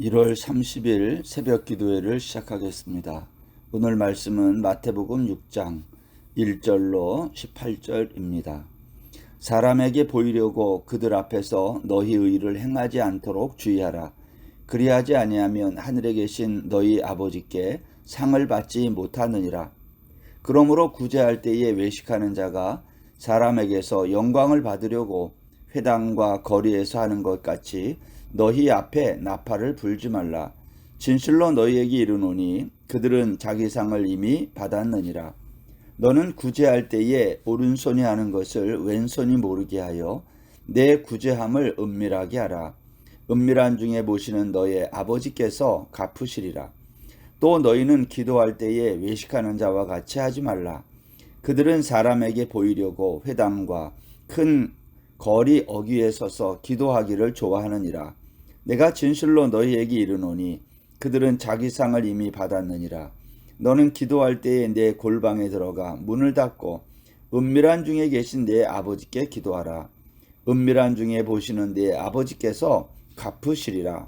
1월 30일 새벽 기도회를 시작하겠습니다. 오늘 말씀은 마태복음 6장 1절로 18절입니다. 사람에게 보이려고 그들 앞에서 너희 의를 행하지 않도록 주의하라. 그리하지 아니하면 하늘에 계신 너희 아버지께 상을 받지 못하느니라. 그러므로 구제할 때에 외식하는 자가 사람에게서 영광을 받으려고 회당과 거리에서 하는 것 같이 너희 앞에 나팔을 불지 말라. 진실로 너희에게 이르노니 그들은 자기 상을 이미 받았느니라. 너는 구제할 때에 오른손이 하는 것을 왼손이 모르게 하여 내 구제함을 은밀하게 하라. 은밀한 중에 보시는 너의 아버지께서 갚으시리라. 또 너희는 기도할 때에 외식하는 자와 같이 하지 말라. 그들은 사람에게 보이려고 회당과 큰 거리 어귀에 서서 기도하기를 좋아하느니라. 내가 진실로 너희에게 이르노니 그들은 자기 상을 이미 받았느니라. 너는 기도할 때에 내 골방에 들어가 문을 닫고 은밀한 중에 계신 내 아버지께 기도하라. 은밀한 중에 보시는 내 아버지께서 갚으시리라.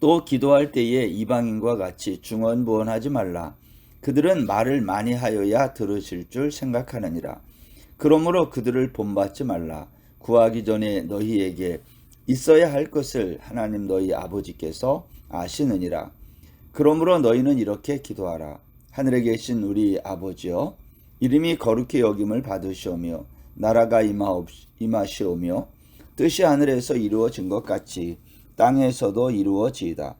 또 기도할 때에 이방인과 같이 중언부언하지 말라. 그들은 말을 많이 하여야 들으실 줄 생각하느니라. 그러므로 그들을 본받지 말라. 구하기 전에 너희에게 있어야 할 것을 하나님 너희 아버지께서 아시느니라. 그러므로 너희는 이렇게 기도하라. 하늘에 계신 우리 아버지여, 이름이 거룩히 여김을 받으시오며 나라가 임하시오며 뜻이 하늘에서 이루어진 것 같이 땅에서도 이루어지이다.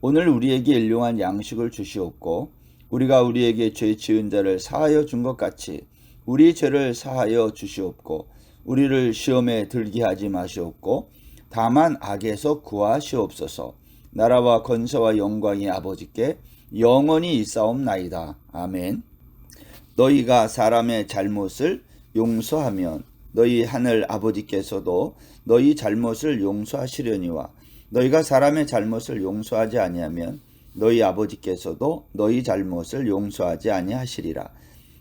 오늘 우리에게 일용할 양식을 주시옵고 우리가 우리에게 죄 지은 자를 사하여 준 것 같이 우리 죄를 사하여 주시옵고 우리를 시험에 들게 하지 마시옵고 다만 악에서 구하시옵소서. 나라와 권세와 영광이 아버지께 영원히 있사옵나이다. 아멘. 너희가 사람의 잘못을 용서하면 너희 하늘 아버지께서도 너희 잘못을 용서하시려니와 너희가 사람의 잘못을 용서하지 아니하면 너희 아버지께서도 너희 잘못을 용서하지 아니하시리라.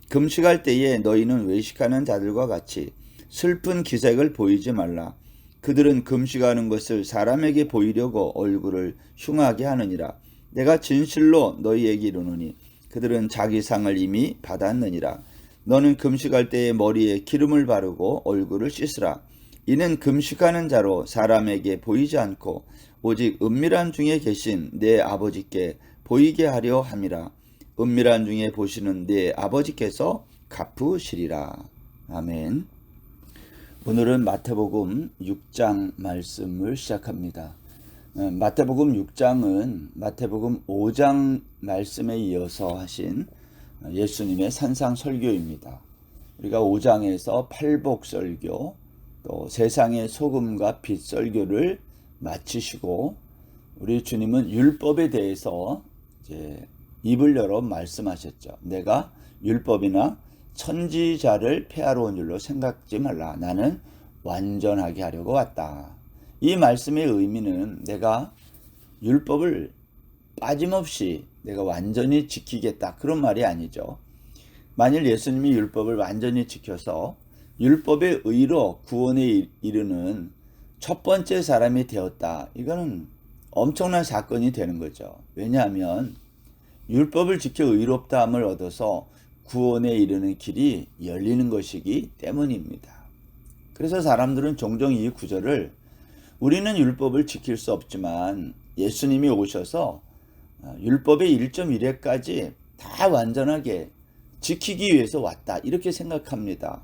금식할 때에 너희는 외식하는 자들과 같이 슬픈 기색을 보이지 말라. 그들은 금식하는 것을 사람에게 보이려고 얼굴을 흉하게 하느니라. 내가 진실로 너희에게 이르노니 그들은 자기 상을 이미 받았느니라. 너는 금식할 때에 머리에 기름을 바르고 얼굴을 씻으라. 이는 금식하는 자로 사람에게 보이지 않고 오직 은밀한 중에 계신 내 아버지께 보이게 하려 함이라. 은밀한 중에 보시는 내 아버지께서 갚으시리라. 아멘. 오늘은 마태복음 6장 말씀을 시작합니다. 마태복음 6장은 마태복음 5장 말씀에 이어서 하신 예수님의 산상설교입니다. 우리가 5장에서 팔복설교, 또 세상의 소금과 빛 설교를 마치시고 우리 주님은 율법에 대해서 이제 입을 열어 말씀하셨죠. 내가 율법이나 선지자를 폐하러 온 줄로 생각지 말라. 나는 완전하게 하려고 왔다. 이 말씀의 의미는 내가 율법을 빠짐없이 내가 완전히 지키겠다. 그런 말이 아니죠. 만일 예수님이 율법을 완전히 지켜서 율법의 의로 구원에 이르는 첫 번째 사람이 되었다. 이거는 엄청난 사건이 되는 거죠. 왜냐하면 율법을 지켜 의롭다함을 얻어서 구원에 이르는 길이 열리는 것이기 때문입니다. 그래서 사람들은 종종 이 구절을 우리는 율법을 지킬 수 없지만 예수님이 오셔서 율법의 1.1회까지 다 완전하게 지키기 위해서 왔다. 이렇게 생각합니다.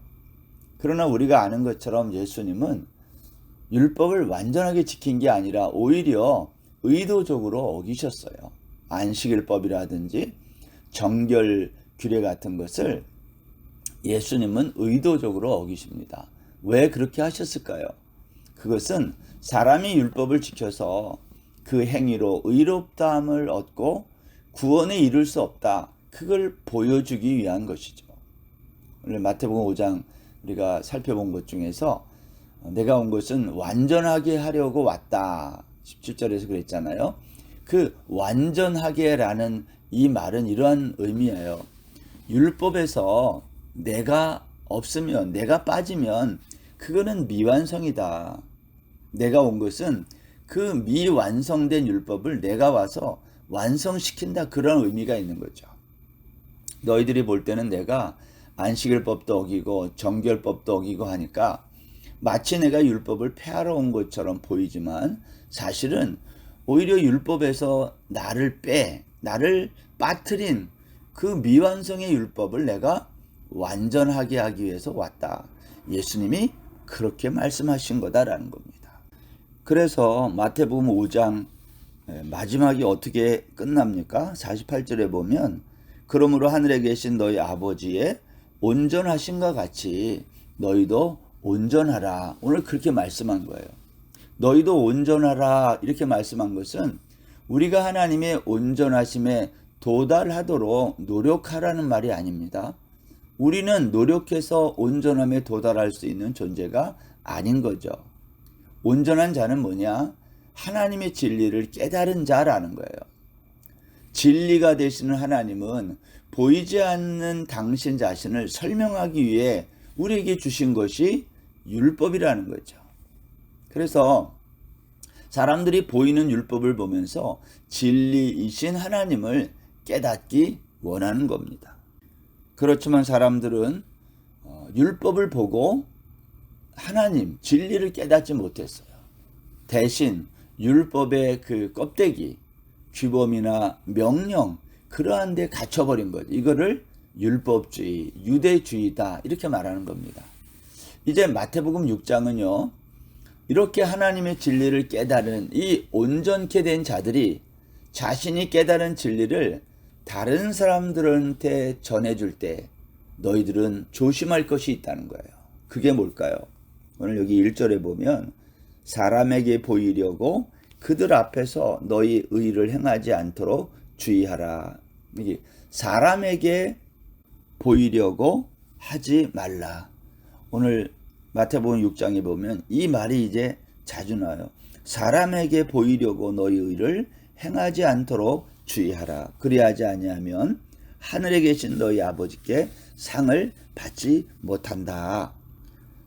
그러나 우리가 아는 것처럼 예수님은 율법을 완전하게 지킨 게 아니라 오히려 의도적으로 어기셨어요. 안식일법이라든지 정결 규례 같은 것을 예수님은 의도적으로 어기십니다. 왜 그렇게 하셨을까요? 그것은 사람이 율법을 지켜서 그 행위로 의롭다함을 얻고 구원에 이를 수 없다. 그걸 보여주기 위한 것이죠. 오늘 마태복음 5장 우리가 살펴본 것 중에서 내가 온 것은 완전하게 하려고 왔다. 17절에서 그랬잖아요. 그 완전하게라는 이 말은 이러한 의미예요. 율법에서 내가 없으면, 내가 빠지면 그거는 미완성이다. 내가 온 것은 그 미완성된 율법을 내가 와서 완성시킨다, 그런 의미가 있는 거죠. 너희들이 볼 때는 내가 안식일법도 어기고 정결법도 어기고 하니까 마치 내가 율법을 폐하러 온 것처럼 보이지만, 사실은 오히려 율법에서 나를 빠뜨린 그 미완성의 율법을 내가 완전하게 하기 위해서 왔다. 예수님이 그렇게 말씀하신 거다라는 겁니다. 그래서 마태복음 5장 마지막이 어떻게 끝납니까? 48절에 보면, 그러므로 하늘에 계신 너희 아버지의 온전하심과 같이 너희도 온전하라. 오늘 그렇게 말씀한 거예요. 너희도 온전하라 이렇게 말씀한 것은 우리가 하나님의 온전하심에 도달하도록 노력하라는 말이 아닙니다. 우리는 노력해서 온전함에 도달할 수 있는 존재가 아닌 거죠. 온전한 자는 뭐냐? 하나님의 진리를 깨달은 자라는 거예요. 진리가 되시는 하나님은 보이지 않는 당신 자신을 설명하기 위해 우리에게 주신 것이 율법이라는 거죠. 그래서 사람들이 보이는 율법을 보면서 진리이신 하나님을 깨닫기 원하는 겁니다. 그렇지만 사람들은 율법을 보고 하나님, 진리를 깨닫지 못했어요. 대신 율법의 그 껍데기, 규범이나 명령, 그러한 데 갇혀버린 거죠. 이거를 율법주의, 유대주의다 이렇게 말하는 겁니다. 이제 마태복음 6장은요. 이렇게 하나님의 진리를 깨달은 이 온전케 된 자들이 자신이 깨달은 진리를 다른 사람들한테 전해줄 때 너희들은 조심할 것이 있다는 거예요. 그게 뭘까요? 오늘 여기 1절에 보면 사람에게 보이려고 그들 앞에서 너희 의를 행하지 않도록 주의하라. 이게 사람에게 보이려고 하지 말라. 오늘 마태복음 6장에 보면 이 말이 이제 자주 나와요. 사람에게 보이려고 너희 의를 행하지 않도록 주의하라. 그리하지 아니하면 하늘에 계신 너희 아버지께 상을 받지 못한다.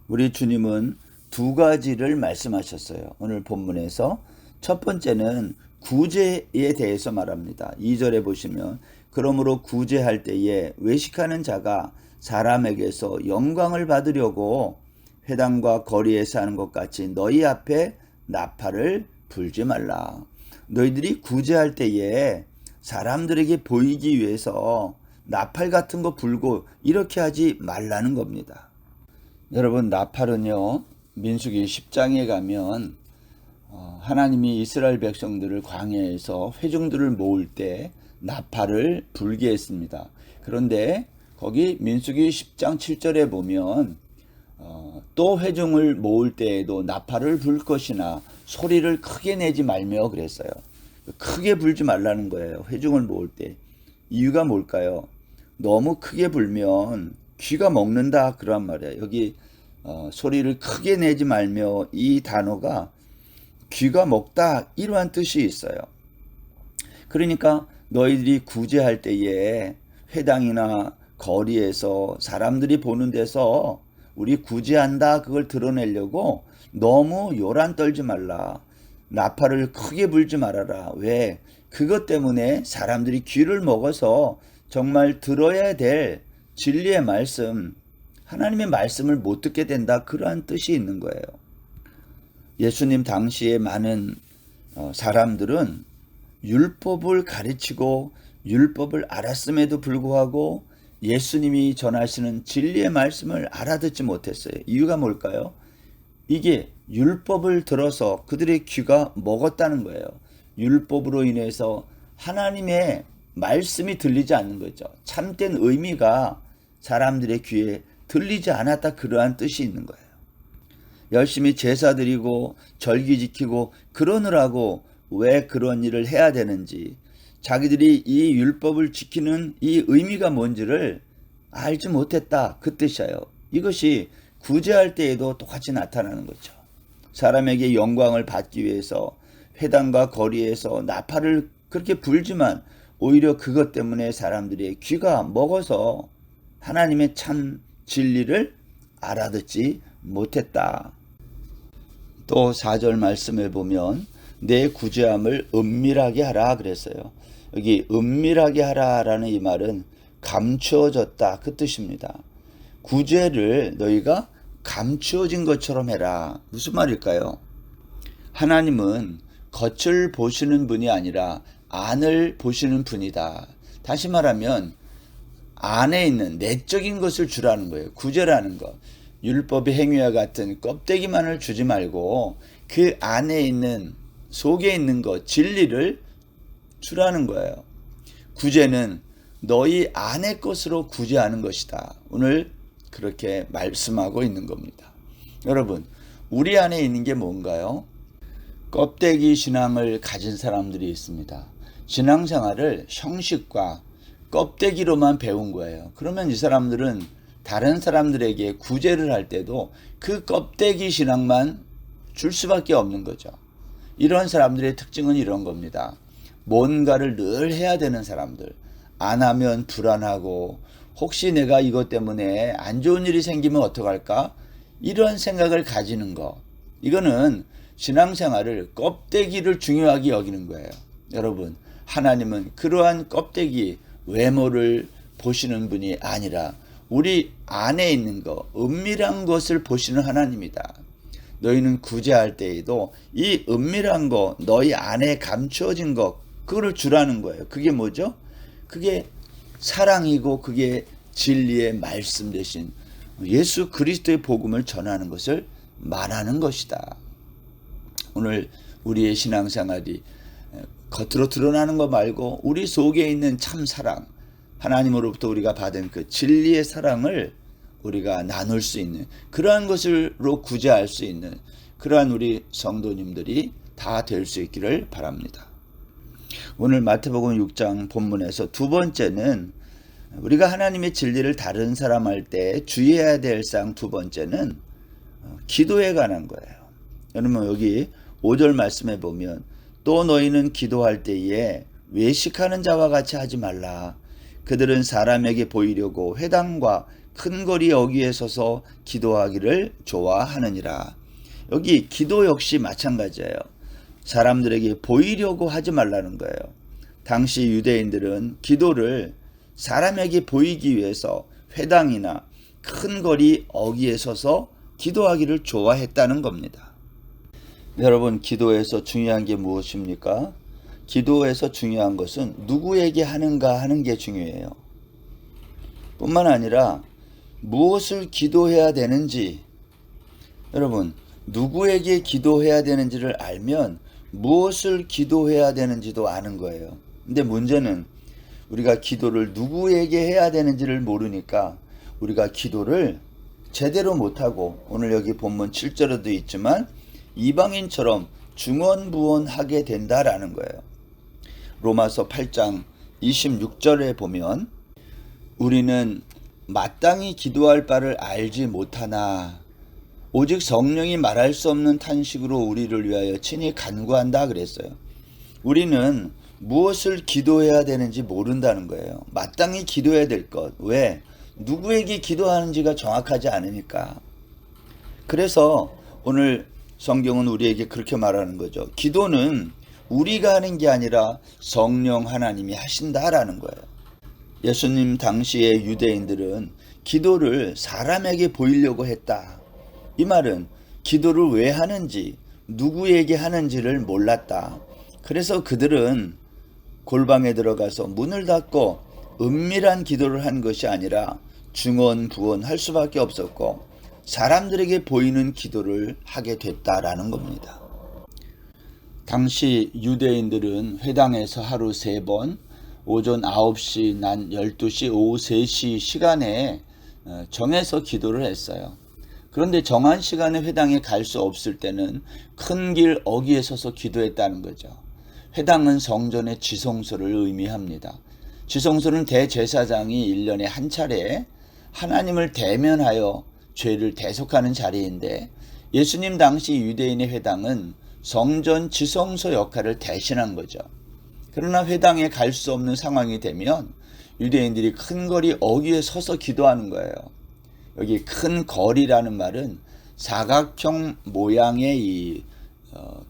우리 주님은 두 가지를 말씀하셨어요. 오늘 본문에서 첫 번째는 구제에 대해서 말합니다. 2절에 보시면 그러므로 구제할 때에 외식하는 자가 사람에게서 영광을 받으려고 회당과 거리에서 하는 것 같이 너희 앞에 나팔을 불지 말라. 너희들이 구제할 때에 사람들에게 보이기 위해서 나팔 같은 거 불고 이렇게 하지 말라는 겁니다. 여러분, 나팔은요, 민수기 10장에 가면 하나님이 이스라엘 백성들을 광야에서 회중들을 모을 때 나팔을 불게 했습니다. 그런데 거기 민수기 10장 7절에 보면 또 회중을 모을 때에도 나팔을 불 것이나 소리를 크게 내지 말며 그랬어요. 크게 불지 말라는 거예요. 회중을 모을 때. 이유가 뭘까요? 너무 크게 불면 귀가 먹는다 그런 말이에요. 여기 소리를 크게 내지 말며, 이 단어가 귀가 먹다 이러한 뜻이 있어요. 그러니까 너희들이 구제할 때에 회당이나 거리에서 사람들이 보는 데서 우리 구제한다 그걸 드러내려고 너무 요란 떨지 말라. 나팔을 크게 불지 말아라. 왜? 그것 때문에 사람들이 귀를 먹어서 정말 들어야 될 진리의 말씀, 하나님의 말씀을 못 듣게 된다, 그러한 뜻이 있는 거예요. 예수님 당시에 많은 사람들은 율법을 가르치고 율법을 알았음에도 불구하고 예수님이 전하시는 진리의 말씀을 알아듣지 못했어요. 이유가 뭘까요? 이게 율법을 들어서 그들의 귀가 먹었다는 거예요. 율법으로 인해서 하나님의 말씀이 들리지 않는 거죠. 참된 의미가 사람들의 귀에 들리지 않았다, 그러한 뜻이 있는 거예요. 열심히 제사 드리고 절기 지키고 그러느라고 왜 그런 일을 해야 되는지, 자기들이 이 율법을 지키는 이 의미가 뭔지를 알지 못했다, 그 뜻이에요. 이것이 구제할 때에도 똑같이 나타나는 거죠. 사람에게 영광을 받기 위해서 회당과 거리에서 나팔을 그렇게 불지만 오히려 그것 때문에 사람들의 귀가 먹어서 하나님의 참 진리를 알아듣지 못했다. 또 4절 말씀에 보면 내 구제함을 은밀하게 하라 그랬어요. 여기 은밀하게 하라라는 이 말은 감추어졌다 그 뜻입니다. 구제를 너희가 감추어진 것처럼 해라. 무슨 말일까요? 하나님은 겉을 보시는 분이 아니라 안을 보시는 분이다. 다시 말하면 안에 있는 내적인 것을 주라는 거예요. 구제라는 것. 율법의 행위와 같은 껍데기만을 주지 말고 그 안에 있는 속에 있는 것, 진리를 주라는 거예요. 구제는 너희 안의 것으로 구제하는 것이다. 오늘 그렇게 말씀하고 있는 겁니다. 여러분, 우리 안에 있는 게 뭔가요? 껍데기 신앙을 가진 사람들이 있습니다. 신앙생활을 형식과 껍데기로만 배운 거예요. 그러면 이 사람들은 다른 사람들에게 구제를 할 때도 그 껍데기 신앙만 줄 수밖에 없는 거죠. 이런 사람들의 특징은 이런 겁니다. 뭔가를 늘 해야 되는 사람들. 안 하면 불안하고 혹시 내가 이것 때문에 안 좋은 일이 생기면 어떡할까? 이런 생각을 가지는 거. 이거는 신앙생활을 껍데기를 중요하게 여기는 거예요. 여러분, 하나님은 그러한 껍데기 외모를 보시는 분이 아니라 우리 안에 있는 것, 은밀한 것을 보시는 하나님이다. 너희는 구제할 때에도 이 은밀한 것, 너희 안에 감추어진 것, 그거를 주라는 거예요. 그게 뭐죠? 그게 사랑이고 그게 진리의 말씀 대신 예수 그리스도의 복음을 전하는 것을 말하는 것이다. 오늘 우리의 신앙생활이 겉으로 드러나는 것 말고 우리 속에 있는 참 사랑, 하나님으로부터 우리가 받은 그 진리의 사랑을 우리가 나눌 수 있는 그러한 것으로 구제할 수 있는 그러한 우리 성도님들이 다 될 수 있기를 바랍니다. 오늘 마태복음 6장 본문에서 두 번째는 우리가 하나님의 진리를 다른 사람 할 때 주의해야 될 사항 두 번째는 기도에 관한 거예요. 여러분 여기 5절 말씀에 보면 또 너희는 기도할 때에 외식하는 자와 같이 하지 말라. 그들은 사람에게 보이려고 회당과 큰 거리 어귀에 서서 기도하기를 좋아하느니라. 여기 기도 역시 마찬가지예요. 사람들에게 보이려고 하지 말라는 거예요. 당시 유대인들은 기도를 사람에게 보이기 위해서 회당이나 큰 거리 어귀에 서서 기도하기를 좋아했다는 겁니다. 여러분, 기도에서 중요한 게 무엇입니까? 기도에서 중요한 것은 누구에게 하는가 하는 게 중요해요. 뿐만 아니라 무엇을 기도해야 되는지, 여러분 누구에게 기도해야 되는지를 알면 무엇을 기도해야 되는지도 아는 거예요. 근데 문제는 우리가 기도를 누구에게 해야 되는지를 모르니까 우리가 기도를 제대로 못하고 오늘 여기 본문 7절에도 있지만 이방인처럼 중언부언하게 된다라는 거예요. 로마서 8장 26절에 보면 우리는 마땅히 기도할 바를 알지 못하나 오직 성령이 말할 수 없는 탄식으로 우리를 위하여 친히 간구한다 그랬어요. 우리는 무엇을 기도해야 되는지 모른다는 거예요. 마땅히 기도해야 될 것. 왜? 누구에게 기도하는지가 정확하지 않으니까. 그래서 오늘 성경은 우리에게 그렇게 말하는 거죠. 기도는 우리가 하는 게 아니라 성령 하나님이 하신다라는 거예요. 예수님 당시의 유대인들은 기도를 사람에게 보이려고 했다. 이 말은 기도를 왜 하는지, 누구에게 하는지를 몰랐다. 그래서 그들은 골방에 들어가서 문을 닫고 은밀한 기도를 한 것이 아니라 중언부언할 수밖에 없었고 사람들에게 보이는 기도를 하게 됐다라는 겁니다. 당시 유대인들은 회당에서 하루 3번, 오전 9시, 낮 12시, 오후 3시 시간에 정해서 기도를 했어요. 그런데 정한 시간에 회당에 갈 수 없을 때는 큰 길 어귀에 서서 기도했다는 거죠. 회당은 성전의 지성소를 의미합니다. 지성소는 대제사장이 1년에 한 차례 하나님을 대면하여 죄를 대속하는 자리인데 예수님 당시 유대인의 회당은 성전 지성소 역할을 대신한 거죠. 그러나 회당에 갈 수 없는 상황이 되면 유대인들이 큰 거리 어귀에 서서 기도하는 거예요. 여기 큰 거리라는 말은 사각형 모양의 이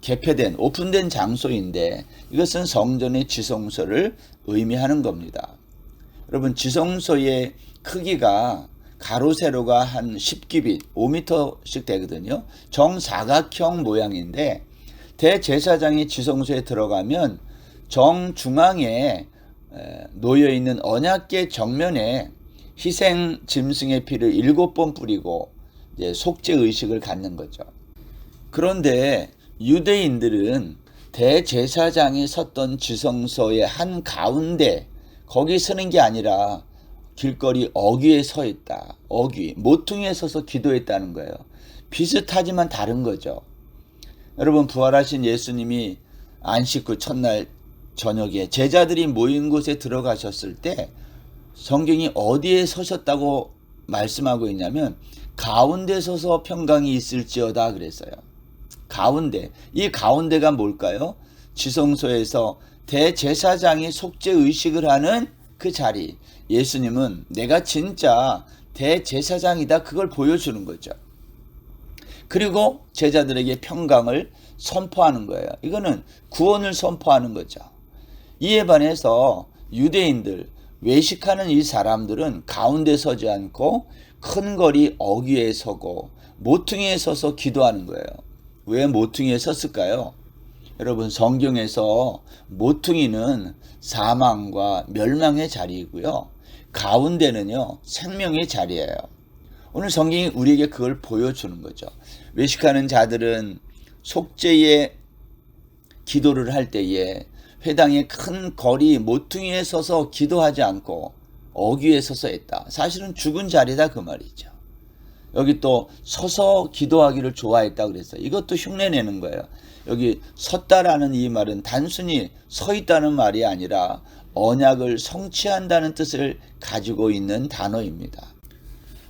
개폐된 오픈된 장소인데 이것은 성전의 지성소를 의미하는 겁니다. 여러분, 지성소의 크기가 가로 세로가 한 10규빗 5m씩 되거든요. 정사각형 모양인데 대제사장이 지성소에 들어가면 정중앙에 놓여 있는 언약궤 정면에 희생 짐승의 피를 7번 뿌리고 이제 속죄 의식을 갖는 거죠. 그런데 유대인들은 대제사장이 섰던 지성소의 한 가운데 거기 서는 게 아니라 길거리 어귀에 서 있다. 어귀, 모퉁이에 서서 기도했다는 거예요. 비슷하지만 다른 거죠. 여러분, 부활하신 예수님이 안식 후 첫날 저녁에 제자들이 모인 곳에 들어가셨을 때 성경이 어디에 서셨다고 말씀하고 있냐면 가운데 서서 평강이 있을지어다 그랬어요. 가운데. 이 가운데가 뭘까요? 지성소에서 대제사장이 속죄 의식을 하는 그 자리. 예수님은 내가 진짜 대제사장이다, 그걸 보여주는 거죠. 그리고 제자들에게 평강을 선포하는 거예요. 이거는 구원을 선포하는 거죠. 이에 반해서 유대인들, 외식하는 이 사람들은 가운데 서지 않고 큰 거리 어귀에 서고 모퉁이에 서서 기도하는 거예요. 왜 모퉁이에 섰을까요? 여러분, 성경에서 모퉁이는 사망과 멸망의 자리이고요. 가운데는요, 생명의 자리예요. 오늘 성경이 우리에게 그걸 보여주는 거죠. 외식하는 자들은 속죄의 기도를 할 때에 회당의 큰 거리 모퉁이에 서서 기도하지 않고 어귀에 서서 했다. 사실은 죽은 자리다, 그 말이죠. 여기 또 서서 기도하기를 좋아했다 그랬어요. 이것도 흉내내는 거예요. 여기 섰다라는 이 말은 단순히 서 있다는 말이 아니라 언약을 성취한다는 뜻을 가지고 있는 단어입니다.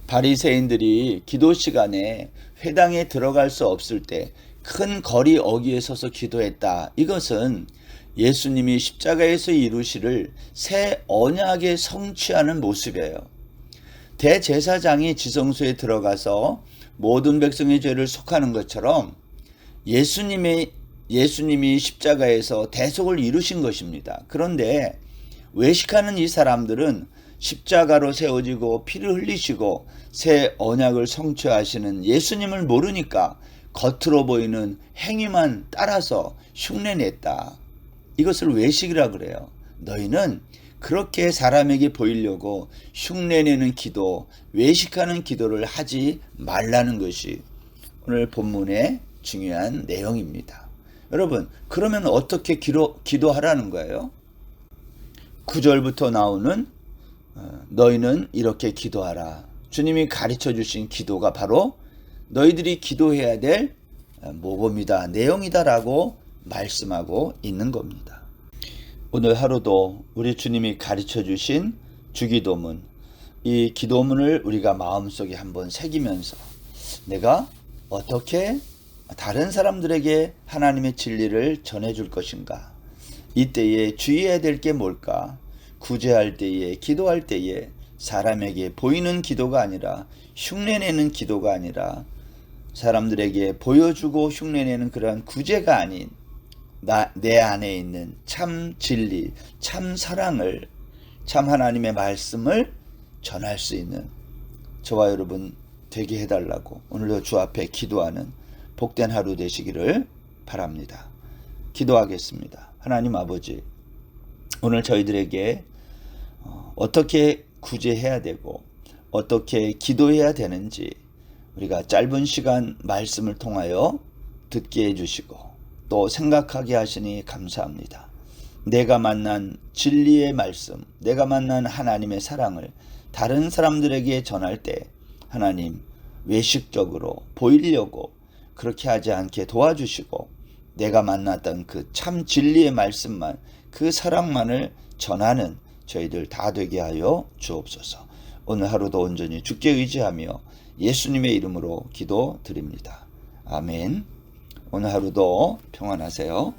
바리새인들이 기도 시간에 회당에 들어갈 수 없을 때 큰 거리 어귀에 서서 기도했다. 이것은 예수님이 십자가에서 이루시를 새 언약에 성취하는 모습이에요. 대제사장이 지성소에 들어가서 모든 백성의 죄를 속하는 것처럼 예수님이 십자가에서 대속을 이루신 것입니다. 그런데 외식하는 이 사람들은 십자가로 세워지고 피를 흘리시고 새 언약을 성취하시는 예수님을 모르니까 겉으로 보이는 행위만 따라서 흉내냈다. 이것을 외식이라 그래요. 너희는 그렇게 사람에게 보이려고 흉내내는 기도, 외식하는 기도를 하지 말라는 것이 오늘 본문의 중요한 내용입니다. 여러분, 그러면 어떻게 기도하라는 거예요? 9절부터 나오는 너희는 이렇게 기도하라. 주님이 가르쳐 주신 기도가 바로 너희들이 기도해야 될 모범이다, 내용이다라고 말씀하고 있는 겁니다. 오늘 하루도 우리 주님이 가르쳐 주신 주기도문, 이 기도문을 우리가 마음속에 한번 새기면서 내가 어떻게 다른 사람들에게 하나님의 진리를 전해줄 것인가, 이때에 주의해야 될 게 뭘까, 구제할 때에, 기도할 때에 사람에게 보이는 기도가 아니라, 흉내내는 기도가 아니라, 사람들에게 보여주고 흉내내는 그러한 구제가 아닌 내 안에 있는 참 진리, 참 사랑을, 참 하나님의 말씀을 전할 수 있는 저와 여러분 되게 해달라고 오늘도 주 앞에 기도하는 복된 하루 되시기를 바랍니다. 기도하겠습니다. 하나님 아버지, 오늘 저희들에게 어떻게 구제해야 되고 어떻게 기도해야 되는지 우리가 짧은 시간 말씀을 통하여 듣게 해주시고 또 생각하게 하시니 감사합니다. 내가 만난 진리의 말씀, 내가 만난 하나님의 사랑을 다른 사람들에게 전할 때 하나님 외식적으로 보이려고 그렇게 하지 않게 도와주시고 내가 만났던 그 참 진리의 말씀만, 그 사랑만을 전하는 저희들 다 되게 하여 주옵소서. 오늘 하루도 온전히 주께 의지하며 예수님의 이름으로 기도드립니다. 아멘. 오늘 하루도 평안하세요.